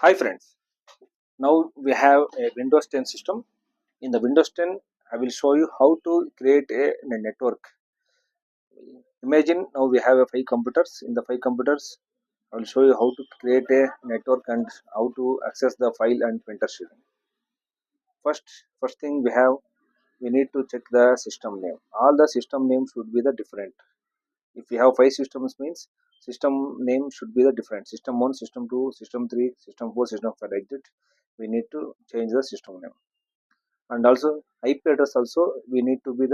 Hi friends, now we have a Windows 10 system. In the Windows 10, I will show you how to create a network. Imagine now we have a 5 computers. In the 5 computers, I will show you how to create a network and how to access the file and printer sharing. First thing we need to check the system name. All the system names should be the different. If we have 5 systems means system name should be the different. System 1, system 2, system 3, system 4, system 5 like that. We need to change the system name. And also IP address also we need to be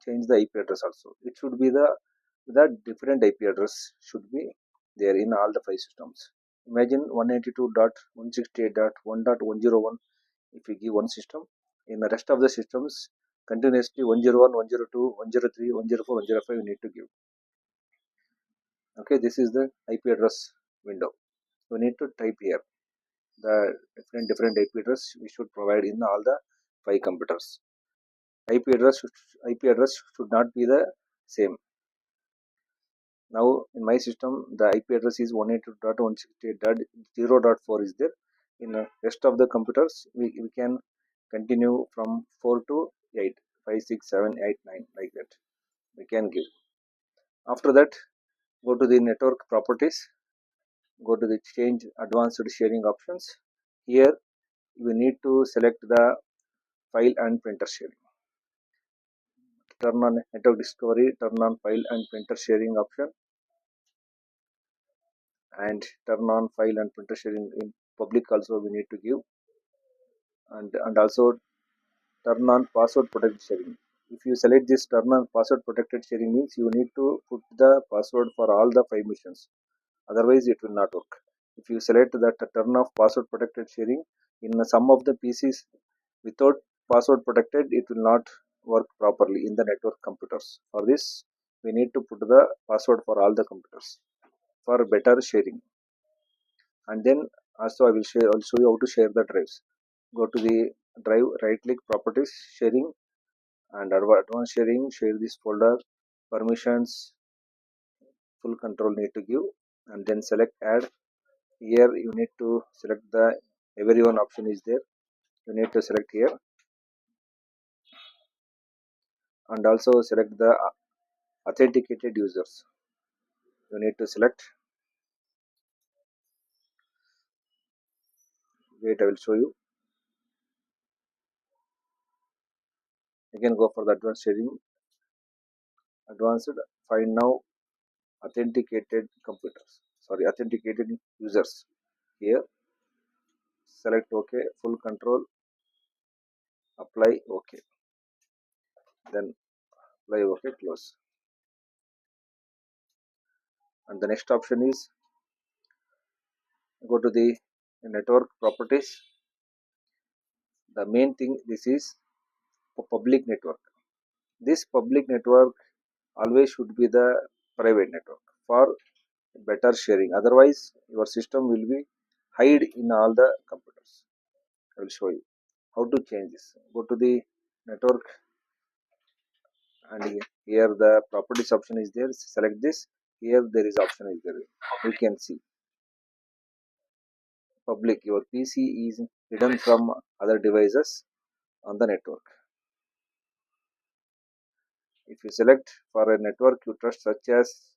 change the IP address also. It should be the different IP address should be there in all the 5 systems. Imagine 192.168.1.101. If we give one system, in the rest of the systems continuously 101, 102, 103, 104, 105 we need to give. Okay, this is the IP address window. We need to type here the different IP address we should provide in all the 5 computers. IP address should not be the same. Now in my system the IP address is 192.168.0.4 is there. In the rest of the computers we can continue from 4 to 8, 5, 6, 7, 8, 9 like that we can give. After that, go to the network properties, go to the change advanced sharing options. Here we need to select the file and printer sharing. Turn on network discovery, turn on file and printer sharing option, and turn on file and printer sharing in public also we need to give, and also turn on password protected sharing. If you select this turn on password protected sharing means you need to put the password for all the 5 missions, otherwise it will not work. If you select that turn off password protected sharing in some of the PCs without password protected, it will not work properly in the network computers. For this we need to put the password for all the computers for better sharing. And then also I'll show you how to share the drives. Go to the drive, right click, properties, sharing, and advanced sharing. Share this folder, permissions, full control need to give, and then select add. Here you need to select the everyone option is there, you need to select here, and also select the authenticated users, you need to select. Wait, I will show you. Again go for the advanced sharing, advanced, find now authenticated computers, sorry, authenticated users. Here select OK, full control, apply OK, then apply OK, close. And the next option is go to the network properties. The main thing, this is public network. This public network always should be the private network for better sharing, otherwise your system will be hide in all the computers. I will show you how to change this. Go to the network, and here the properties option is there, select this. Here there is option is there, you can see public, your PC is hidden from other devices on the network. If you select for a network you trust such as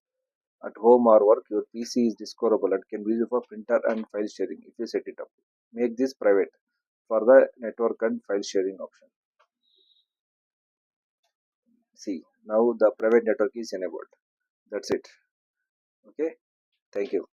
at home or work, your PC is discoverable and can be used for printer and file sharing. If you set it up, make this private for the network and file sharing option. See, now the private network is enabled. That's it. Okay, thank you.